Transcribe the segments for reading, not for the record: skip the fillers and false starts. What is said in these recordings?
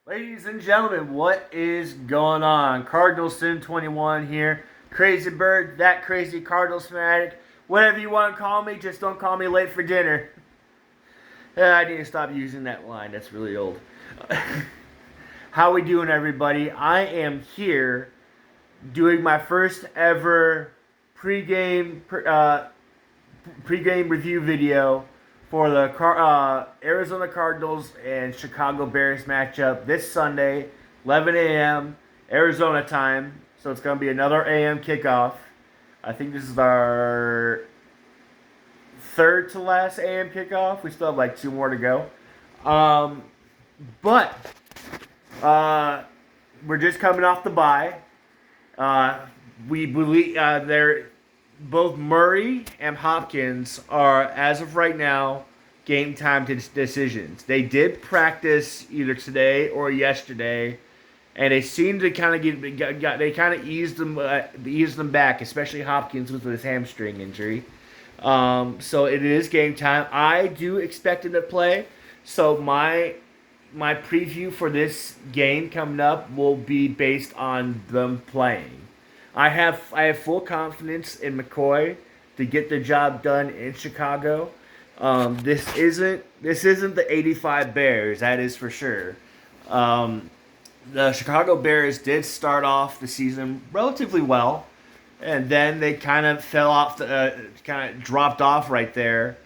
Ladies and gentlemen, what is going on? Cardinals Sin 21 here. Crazy Bird, that crazy Cardinals fanatic. Whatever you want to call me, just don't call me late for dinner. I need to stop using that line. That's really old. How we doing, everybody? I am here doing my first ever pregame pregame review video for the Arizona Cardinals and Chicago Bears matchup this Sunday, 11 a.m. Arizona time. So it's going to be another a.m. kickoff. I think this is our third to last a.m. kickoff. We still have like two more to go. Um, but we're just coming off the bye. We believe they're both Murray and Hopkins are, as of right now, game time decisions. They did practice either today or yesterday, and they seem to kind of they kind of eased them back, especially Hopkins with his hamstring injury. So it is game time. I do expect him to play. So my preview for this game coming up will be based on them playing. I have full confidence in McCoy to get the job done in Chicago. This isn't the '85 Bears, that is for sure. Um, the Chicago Bears did start off the season relatively well, and then they kind of fell off, kind of dropped off right there.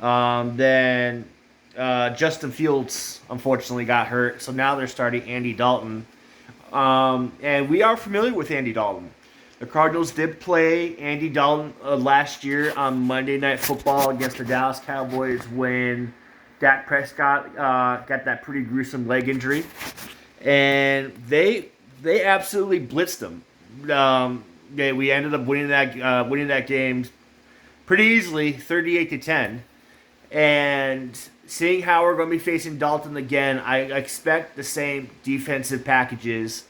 Then Justin Fields unfortunately got hurt, so now they're starting Andy Dalton. And we are familiar with Andy Dalton. The Cardinals did play Andy Dalton last year on Monday Night Football against the Dallas Cowboys when Dak Prescott got that pretty gruesome leg injury, and they absolutely blitzed them. We ended up winning that game pretty easily, 38-10. And seeing how we're going to be facing Dalton again, I expect the same defensive packages,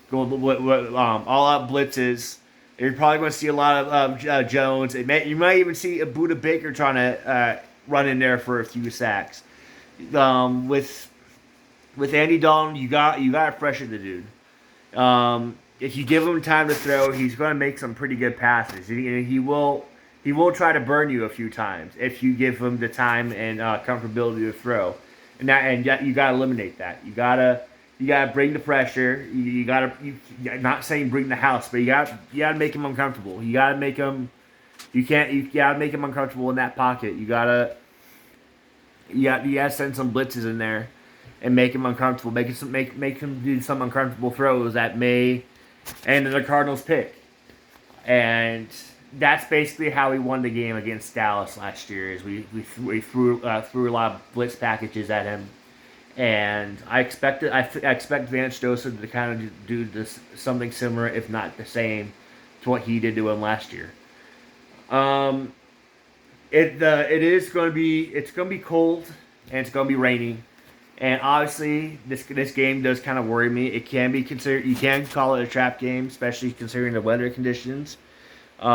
going all out blitzes. You're probably going to see a lot of Jones. You might even see a Buda Baker trying to run in there for a few sacks. With Andy Dalton, you got to pressure the dude. If you give him time to throw, he's going to make some pretty good passes. He will try to burn you a few times if you give him the time and comfortability to throw, and you gotta eliminate that. You gotta bring the pressure. Not saying bring the house, but you gotta make him uncomfortable. You gotta make him. You gotta make him uncomfortable in that pocket. You gotta send some blitzes in there, and make him uncomfortable. Make him do some uncomfortable throws that may end in the Cardinals pick, and that's basically how we won the game against Dallas last year. Is we threw a lot of blitz packages at him, and I expect Vance Joseph to kind of do this something similar, if not the same, to what he did to him last year. It's going to be cold and it's going to be raining, and obviously this game does kind of worry me. It can be considered, you can call it a trap game, especially considering the weather conditions. We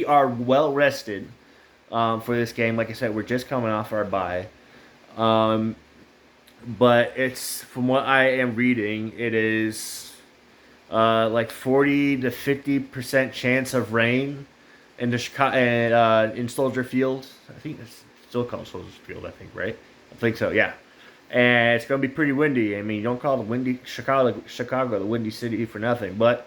are well rested for this game. Like I said, we're just coming off our bye. Um, but it's, from what I am reading, it is like 40 to 50% chance of rain in the Chicago in Soldier Field. I think it's still called Soldier Field. I think, right? I think so. Yeah. And it's going to be pretty windy. I mean, you don't call the windy Chicago the windy city for nothing. But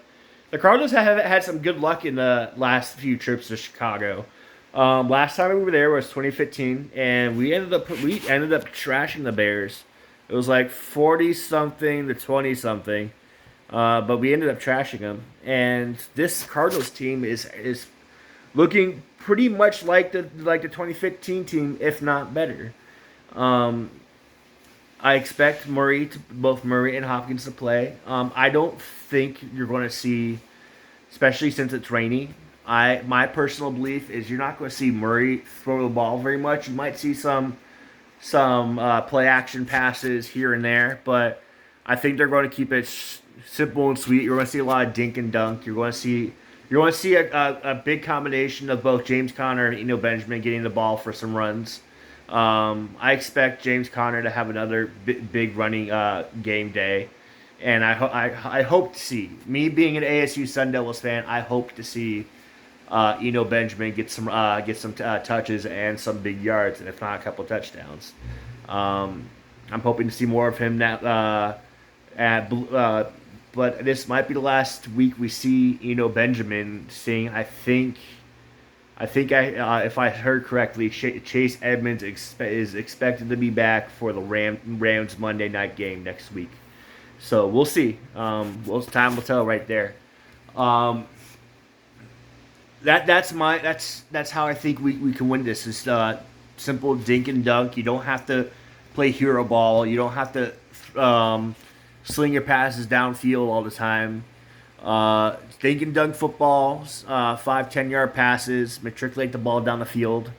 the Cardinals have had some good luck in the last few trips to Chicago. Last time we were there was 2015, and we ended up trashing the Bears. It was like 40 something to 20 something, but we ended up trashing them. And this Cardinals team is looking pretty much like the 2015 team, if not better. I expect both Murray and Hopkins to play. I don't think you're going to see, especially since it's rainy. My personal belief is you're not going to see Murray throw the ball very much. You might see some play action passes here and there, but I think they're going to keep it simple and sweet. You're going to see a lot of dink and dunk. You're going to see a big combination of both James Conner and Eno Benjamin getting the ball for some runs. I expect James Conner to have another big running game day, and I hope to see, me being an ASU Sun Devils fan, I hope to see Benjamin get some touches and some big yards, and if not a couple touchdowns. Um, I'm hoping to see more of him now. At, but this might be the last week we see Benjamin seeing. If I heard correctly, Chase Edmonds is expected to be back for the Rams Monday night game next week. So we'll see. Time will tell right there. Um, that's how I think we can win this. Is simple dink and dunk. You don't have to play hero ball. You don't have to sling your passes downfield all the time. Dink and dunk footballs, 5-10 yard passes, matriculate the ball down the field,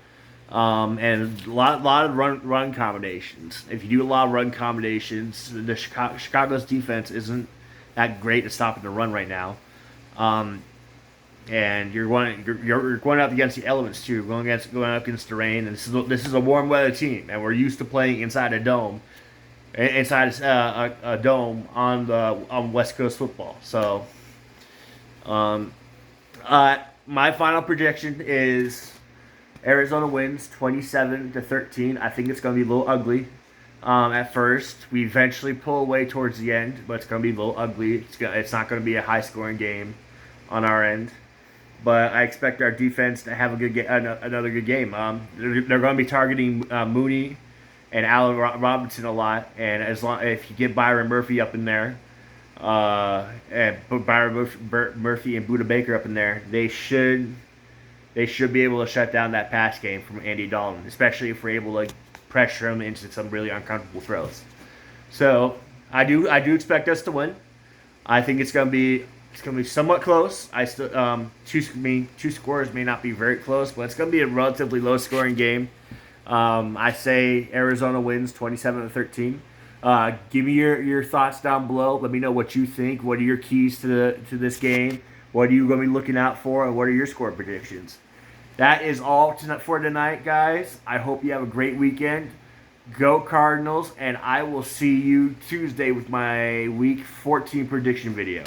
and a lot of run combinations. If you do a lot of run combinations, the Chicago's defense isn't that great at stopping the run right now. Um, and you're going up against the elements too. Going up against the rain, and this is a warm weather team, and we're used to playing inside a dome, inside a dome on West Coast football. So, um, my final prediction is Arizona wins 27-13. I think it's going to be a little ugly. At first, we eventually pull away towards the end, but it's going to be a little ugly. It's not going to be a high scoring game on our end. But I expect our defense to have another good game. They're going to be targeting Mooney and Allen Robinson a lot, and if you get Byron Murphy up in there, and put Byron Murphy and Buda Baker up in there, they should be able to shut down that pass game from Andy Dalton, especially if we're able to pressure him into some really uncomfortable throws. So I do expect us to win. I think it's going to be somewhat close. I still two scores may not be very close, but it's going to be a relatively low scoring game. I say Arizona wins 27-13. Give me your thoughts down below. Let me know what you think. What are your keys to this game? What are you going to be looking out for, and what are your score predictions? That is all for tonight, guys. I hope you have a great weekend. Go Cardinals, and I will see you Tuesday with my Week 14 prediction video.